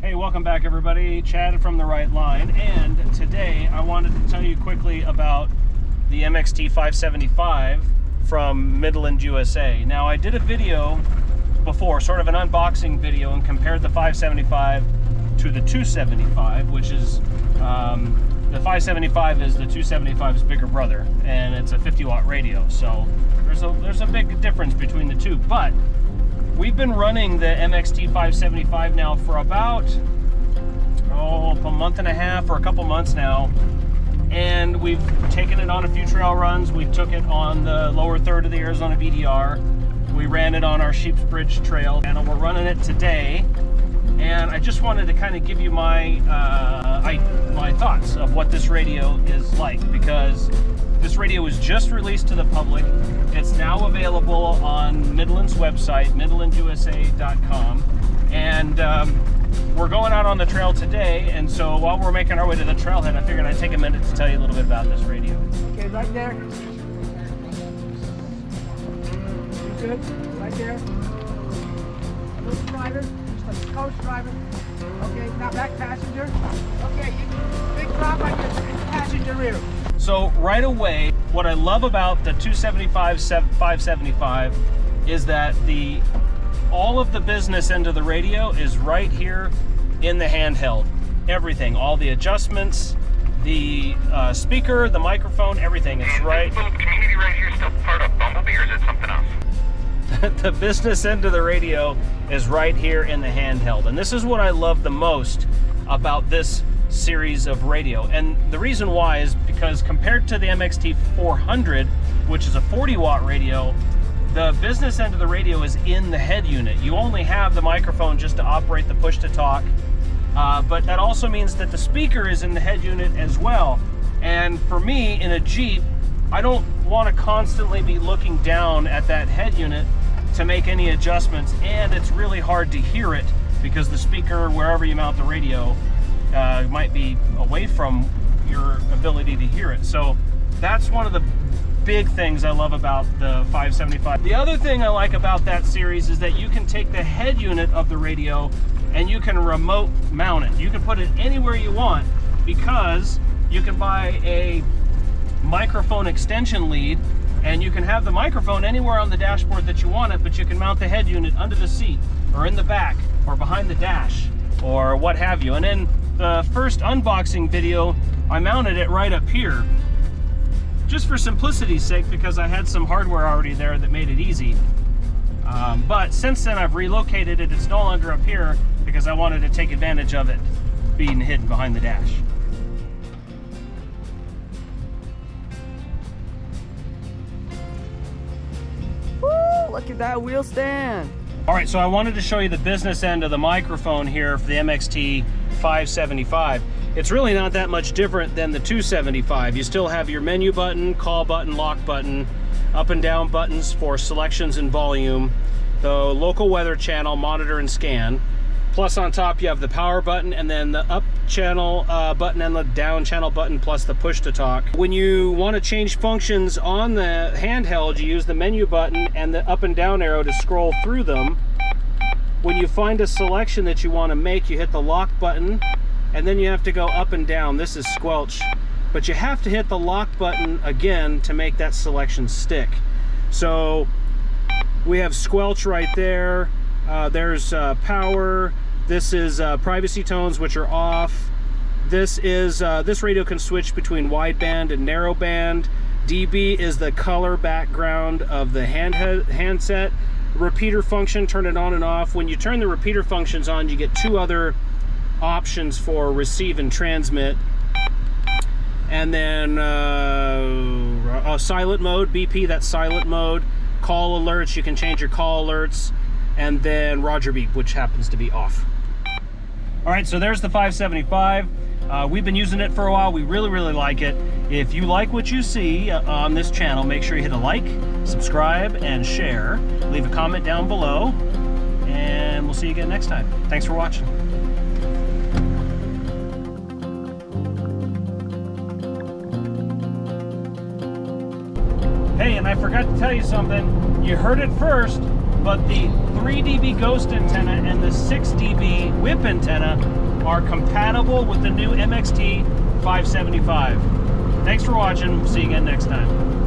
Hey, welcome back everybody. Chad from The Right Line, and today I wanted to tell you quickly about the MXT575 from Midland, USA. Now, I did a video before, sort of an unboxing video, and compared the 575 to the 275, which is the 575 is the 275's bigger brother, and it's a 50-watt radio. So there's a big difference between the two. But we've been running the MXT575 now for about a month and a half or a couple months now, and we've taken it on a few trail runs. We took it on the lower third of the Arizona BDR. We ran it on our Sheep's Bridge Trail, and we're running it today. And I just wanted to kind of give you my my thoughts of what this radio is like, because this radio was just released to the public. It's now available on Midland's website, MidlandUSA.com, and we're going out on the trail today. And so while we're making our way to the trailhead, I figured I'd take a minute to tell you a little bit about this radio. Okay, right there. You good? Right there. A little driver. Coach driver. Okay, now back passenger. Okay, big drop right there, passenger rear. So right away, what I love about the 575 is that all of the business end of the radio is right here in the handheld. Everything, all the adjustments, the speaker, the microphone, everything is right. Is this little community right here still part of Bumblebee, or is it something else? The business end of the radio is right here in the handheld, and this is what I love the most about this series of radio. And the reason why is because compared to the MXT400, which is a 40-watt radio, the business end of the radio is in the head unit. You only have the microphone just to operate the push-to-talk, but that also means that the speaker is in the head unit as well. And for me, in a Jeep, I don't want to constantly be looking down at that head unit to make any adjustments, and it's really hard to hear it because the speaker, wherever you mount the radio, might be away from your ability to hear it. So that's one of the big things I love about the 575. The other thing I like about that series is that you can take the head unit of the radio and you can remote mount it. You can put it anywhere you want, because you can buy a microphone extension lead, and you can have the microphone anywhere on the dashboard that you want it, but you can mount the head unit under the seat or in the back or behind the dash or what have you. And in the first unboxing video, I mounted it right up here just for simplicity's sake, because I had some hardware already there that made it easy. But since then I've relocated it. It's no longer up here because I wanted to take advantage of it being hidden behind the dash. Look at that wheel stand. All right, so I wanted to show you the business end of the microphone here for the MXT575. It's really not that much different than the 275. You still have your menu button, call button, lock button, up and down buttons for selections and volume, the local weather channel, monitor and scan. Plus on top you have the power button, and then the up channel button and the down channel button, plus the push to talk. When you want to change functions on the handheld, you use the menu button and the up and down arrow to scroll through them. When you find a selection that you want to make, you hit the lock button, and then you have to go up and down. This is squelch, but you have to hit the lock button again to make that selection stick. So we have squelch right there. There's power. This is privacy tones, which are off. This is this radio can switch between wideband and narrowband. dB is the color background of the handset. Repeater function, turn it on and off. When you turn the repeater functions on, you get two other options for receive and transmit. And then silent mode, BP, that's silent mode. Call alerts, you can change your call alerts. And then Roger beep, which happens to be off. All right, so there's the 575. We've been using it for a while. We really like it. If you like what you see on this channel, make sure you hit a like, subscribe, and share. Leave a comment down below, and we'll see you again next time. Thanks for watching. Hey, and I forgot to tell you something. You heard it first, but the 3 dB ghost antenna and the 6 dB whip antenna are compatible with the new MXT575. Thanks for watching. See you again next time.